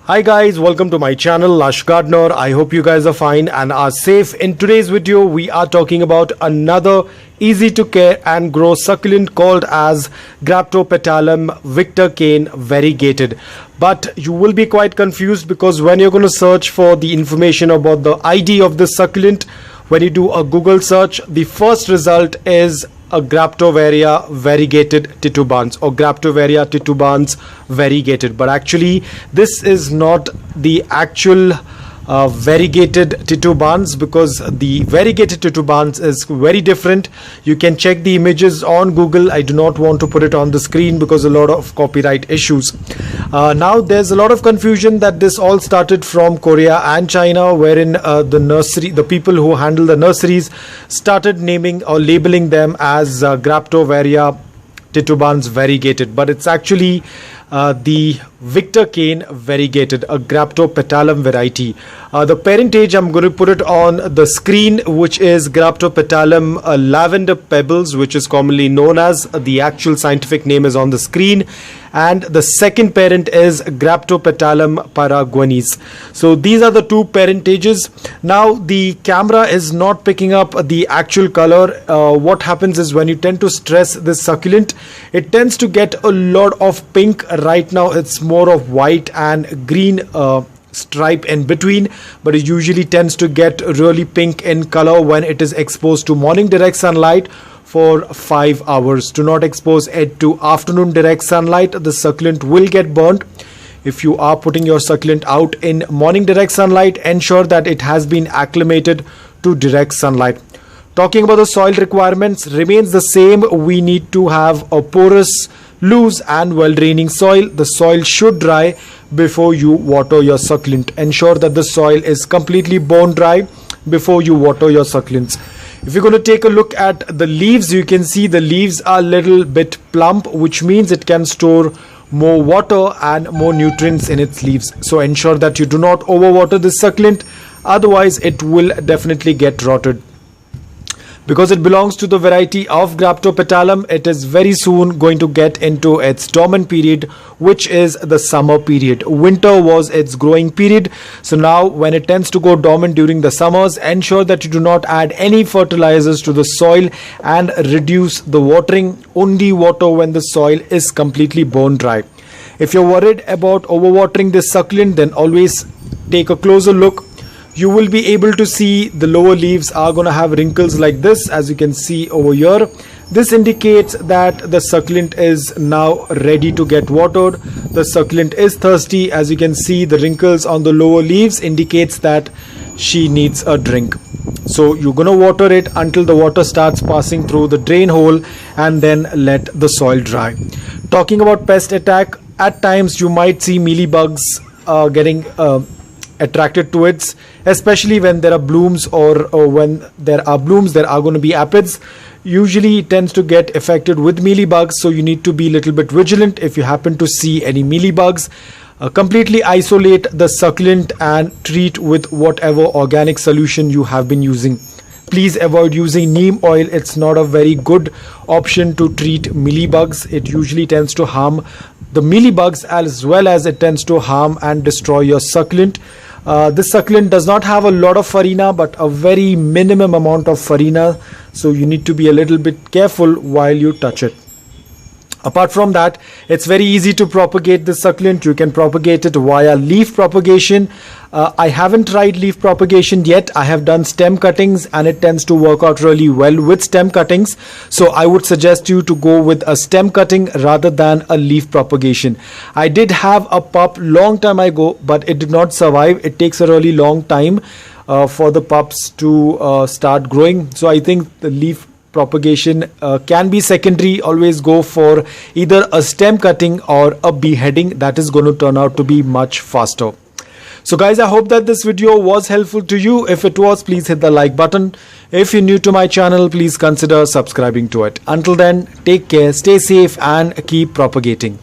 Hi guys, welcome to my channel Lush Gardener. I hope you guys are fine and are safe. In today's video we are talking about another easy to care and grow succulent called as Graptopetalum Victor Kane Variegated. But you will be quite confused because when you're going to search for the information about the ID of this succulent, when you do a Google search, the first result is a Graptopetalum variegated titubans or Graptopetalum titubans variegated, but actually this is not the actual variegated titubans, because the variegated titubans is very different. You can check the images on Google. I do not want to put it on the screen because a lot of copyright issues. Now there's a lot of confusion that this all started from Korea and China, wherein the people who handle the nurseries started naming or labeling them as Graptopetalum titubans variegated, but it's actually the Victor Kane variegated, a Graptopetalum variety. The parentage, I'm going to put it on the screen, which is Graptopetalum lavender pebbles, which is commonly known as, the actual scientific name is on the screen, and the second parent is Graptopetalum paraguanis. So these are the two parentages. Now the camera is not picking up the actual color. What happens is when you tend to stress this succulent, it tends to get a lot of pink. Right now it's more of white and green stripe in between, but it usually tends to get really pink in color when it is exposed to morning direct sunlight for 5 hours. Do not expose it to afternoon direct sunlight. The succulent will get burnt. If you are putting your succulent out in morning direct sunlight, ensure that it has been acclimated to direct sunlight. Talking about the soil requirements, remains the same. We need to have a porous, loose and well draining soil. The soil should dry before you water your succulent. Ensure that the soil is completely bone dry before you water your succulents. If you're going to take a look at the leaves, you can see the leaves are a little bit plump, which means it can store more water and more nutrients in its leaves. So ensure that you do not overwater this succulent, otherwise it will definitely get rotted. Because it belongs to the variety of Graptopetalum, it is very soon going to get into its dormant period, which is the summer period. Winter was its growing period. So now when it tends to go dormant during the summers, ensure that you do not add any fertilizers to the soil and reduce the watering. Only water when the soil is completely bone dry. If you're worried about overwatering this succulent, then always take a closer look. You will be able to see the lower leaves are going to have wrinkles like this, as you can see over here. This indicates that the succulent is now ready to get watered. The succulent is thirsty. As you can see, the wrinkles on the lower leaves indicates that she needs a drink. So you're going to water it until the water starts passing through the drain hole, and then let the soil dry. Talking about pest attack, at times you might see mealybugs getting attracted to it, especially when there are blooms, or when there are blooms there are going to be aphids. Usually it tends to get affected with mealybugs, so you need to be a little bit vigilant. If you happen to see any mealybugs, completely isolate the succulent and treat with whatever organic solution you have been using. Please avoid using neem oil. It's not a very good option to treat mealybugs. It usually tends to harm the mealybugs, as well as it tends to harm and destroy your succulent. This succulent does not have a lot of farina, but a very minimum amount of farina, so you need to be a little bit careful while you touch it. Apart from that, it's very easy to propagate this succulent. You can propagate it via leaf propagation. I haven't tried leaf propagation yet. I have done stem cuttings, and it tends to work out really well with stem cuttings. So I would suggest you to go with a stem cutting rather than a leaf propagation. I did have a pup long time ago, but it did not survive. It takes a really long time for the pups to start growing. So I think the leaf propagation can be secondary. Always go for either a stem cutting or a beheading. That is going to turn out to be much faster. So guys, I hope that this video was helpful to you. If it was, please hit the like button. If you're new to my channel, please consider subscribing to it. Until then, take care, stay safe and keep propagating.